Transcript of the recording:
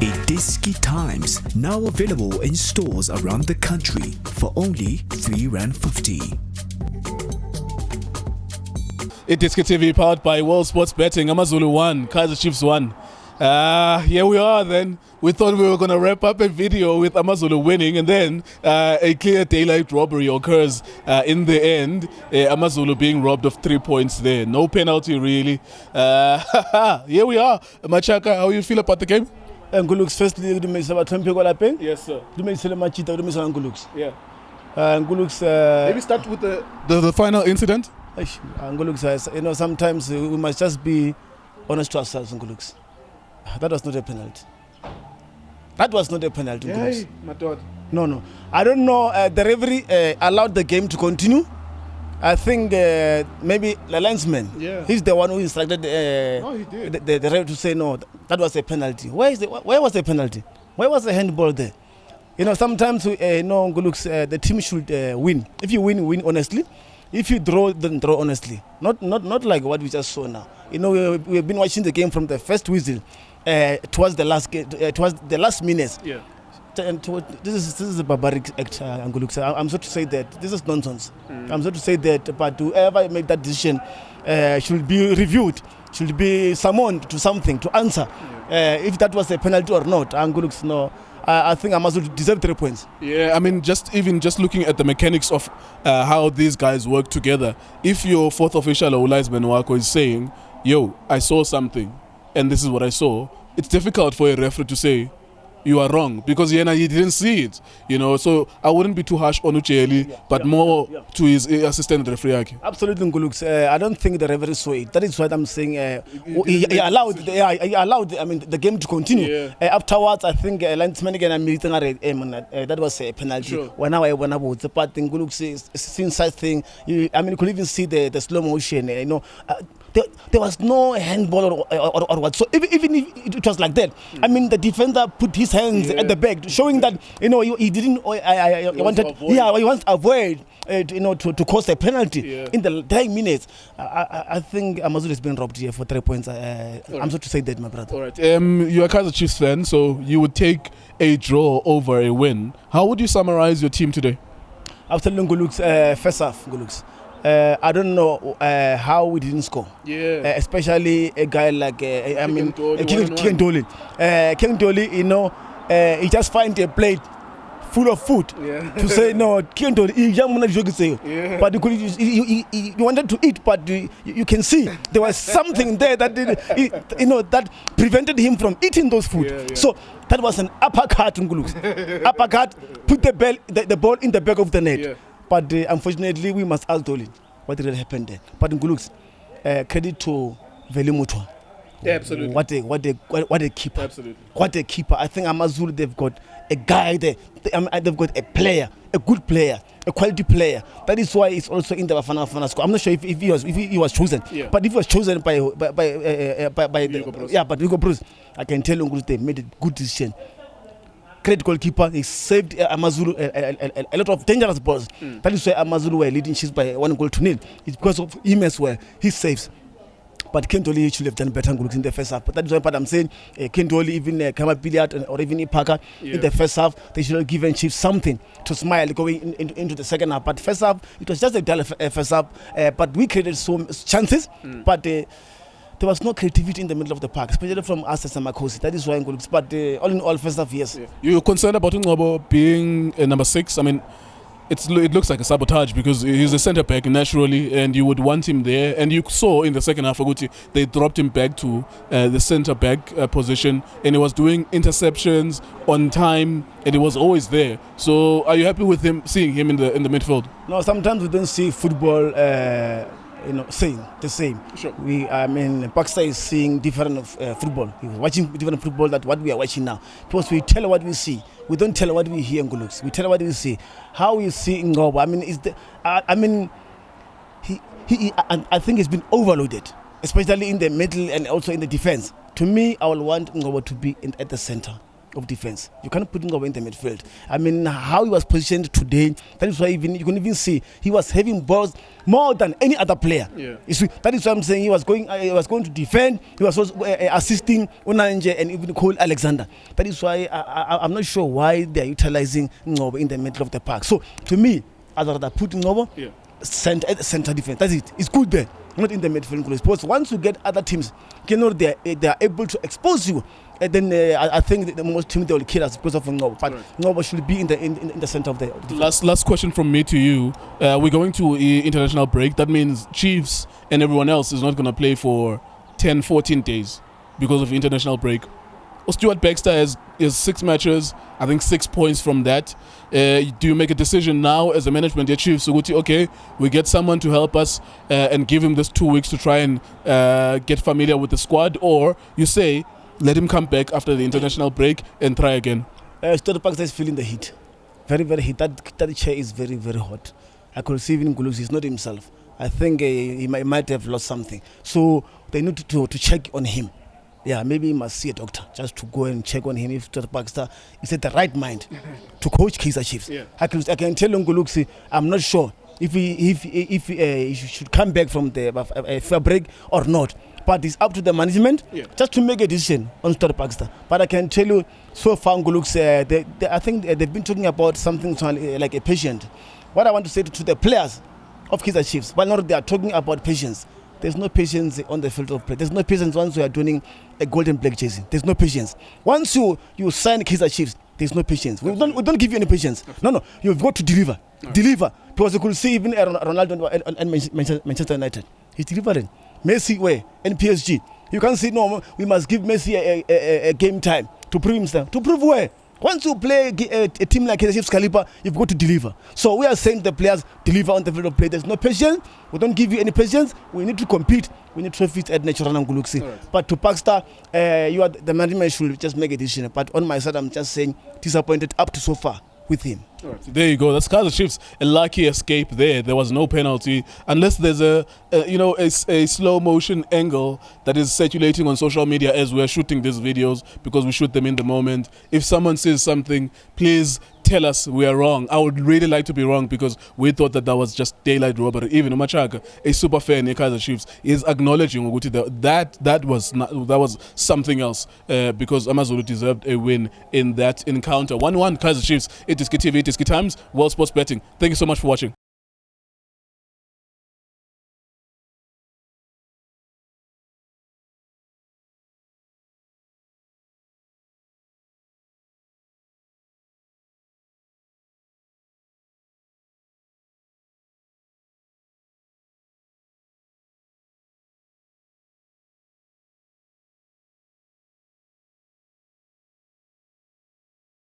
iDiski Times, now available in stores around the country for only R3.50. iDiskiTV powered by World Sports Betting. Amazulu won, Kaizer Chiefs won. Here we are then. We thought we were going to wrap up a video with Amazulu winning, and then a clear daylight robbery occurs in the end. Amazulu being robbed of 3 points there. No penalty really. Here we are. Machaka, how you feel about the game? Ngulux firstly Yes, sir. Ngulux. Yeah. Ngulux Maybe start with the final incident. Ngulux, sometimes we must just be honest to ourselves. Ngulux, that was not a penalty. That was not a penalty. Hey, my God. No. I don't know. The referee allowed the game to continue. I think maybe the linesman. Yeah. He's the one who instructed No, he did. the referee to say no. That was a penalty. Where was the penalty? Where was the handball there? Sometimes Ngulux, the team should win. If you win honestly. If you draw, then draw honestly. Not like what we just saw now. We've been watching the game from the first whistle towards the last minutes. Yeah. And this is a barbaric act, Ngulux. I'm sorry to say that this is nonsense. I'm sorry to say that, but whoever made that decision should be reviewed, should be summoned to something to answer if that was a penalty or not. Ngulux, no. I think Amazulu deserve 3 points. Yeah, I mean, just looking at the mechanics of how these guys work together. If your fourth official or linesman Wako is saying, "Yo, I saw something, and this is what I saw," it's difficult for a referee to say you are wrong because he didn't see it. So I wouldn't be too harsh on Ucheli, but more to his assistant referee. Absolutely, Ngulux. I don't think the referee saw it. That is what I'm saying. He allowed the game to continue. Yeah. Afterwards, I think linesman again that was a penalty. Sure. When I but Ngulux since such thing, you could even see the slow motion. There was no handball or what. So even if it was like that, the defender put his hands at the back, showing that he didn't. He wants to avoid to cause a penalty in the 10 minutes. I think Amazulu has been robbed here for 3 points. I'm sorry to say that, my brother. All right. You're a Kaizer Chiefs fan, so you would take a draw over a win. How would you summarize your team today? Absolutely, Ngulux. First half, Ngulux. I don't know how we didn't score. Yeah. Especially a guy like King Dolly. King Dolly, he just find a plate full of food to say no. King Dolly, but he wanted to eat, but you can see there was something there that that prevented him from eating those food. Yeah. So that was an uppercut, Ngulux. Uppercut, put the ball in the back of the net. Yeah. But unfortunately, we must ask Dolly what really happened there. But Ngulux, credit to Velimutwa. Yeah, absolutely. What a keeper. Absolutely. What a keeper. I think Amazulu, they've got a guy there. They've got a player, a good player, a quality player. That is why it's also in the Bafana squad. I'm not sure if he was chosen. Yeah. But if he was chosen by Hugo Bruce, I can tell you they made a good decision. Great goalkeeper, he saved Amazulu a lot of dangerous balls. That is why Amazulu were leading Chiefs by 1-0. It's because of him as well. He saves. But Kentoli should have done better in the first half. But that is why I'm saying Kentoli, even Kama Billiard or even Ipaka in the first half, they should have given Chiefs something to smile going into the second half. But first half, it was just a dull first half. But we created some chances, but there was no creativity in the middle of the park, especially from us as a Makosi. That is why Ngulux. But all in all, first half, yes. Yeah. You're concerned about Ngobo being number 6? I mean, it looks like a sabotage because he's a centre back naturally, and you would want him there. And you saw in the second half, Aguti, they dropped him back to the centre back position, and he was doing interceptions on time, and he was always there. So, are you happy with seeing him in the midfield? No, sometimes we don't see football. Saying the same. Sure. Pakistan is seeing different football. He was watching different football than what we are watching now. Because we tell what we see. We don't tell what we hear in Ngulux. We tell what we see. How we see in Ngobo. I think he's been overloaded, especially in the middle and also in the defense. To me, I would want Ngobo to be at the center. of defense. You can't put Ngobo in the midfield. I mean, how he was positioned today, that is why you can even see he was having balls more than any other player. Yeah. You see, that is why I'm saying he was going to defend. He was also assisting Onanje and even Cole Alexander. That is why I'm not sure why they are utilizing Ngobo in the middle of the park. So to me, I'd rather put Ngobo center defense. That's it. It's good there, not in the midfield. Because once you get other teams, they are able to expose you. And then I think the most team they will kill us because of Ngobo. But Ngobo should be in the center of the last question from me to you. We're going to international break. That means Chiefs and everyone else is not going to play for 10, 14 days because of international break. Stuart Baxter has 6 matches, I think 6 points from that. Do you make a decision now as a management at Chiefs? Okay, we get someone to help us and give him this 2 weeks to try and get familiar with the squad, or you say let him come back after the international break and try again? Stuart Baxter is feeling the heat, very very heat. That chair is very very hot. I could see even Ngulusi, he's not himself. I think he might have lost something, so they need to check on him. Yeah, maybe he must see a doctor just to go and check on him if Stuart Baxter is at the right mind to coach Kaizer Chiefs. Yeah. I can tell Ngulusi, I'm not sure if he should come back from the fair break or not. But it's up to the management just to make a decision on Stuart Baxter. But I can tell you, so far Ngulusi, I think they've been talking about something like a patient. What I want to say to the players of Kaizer Chiefs, while not they are talking about patience, there's no patience on the field of play. There's no patience once you are doing a golden black jersey. There's no patience. Once you sign Kaizer Chiefs, there's no patience. We don't give you any patience. No. You've got to deliver. Deliver. Because you could see even Ronaldo and Manchester United. He's delivering. Messi, where? And PSG. You can't say, no, we must give Messi a game time to prove himself. To prove where? Once you play a team like Kaizer Chiefs caliber, you've got to deliver. So we are saying the players deliver on the field of play. There's no patience. We don't give you any patience. We need to compete. We need to fit at natural and Ngulusi. Right. But to Baxter, the management should just make a decision. But on my side, I'm just saying disappointed up to so far with him. Right. There you go. That's Kaizer Chiefs. A lucky escape there. There was no penalty, unless there's a slow motion angle that is circulating on social media as we're shooting these videos, because we shoot them in the moment. If someone says something, please tell us we are wrong. I would really like to be wrong, because we thought that was just daylight robbery. Even Machaka, a super fan in Kaizer Chiefs, is acknowledging that was something else, because Amazulu deserved a win in that encounter. 1-1 Kaizer Chiefs. iDiskiTV, iDiski Times, World Sports Betting. Thank you so much for watching.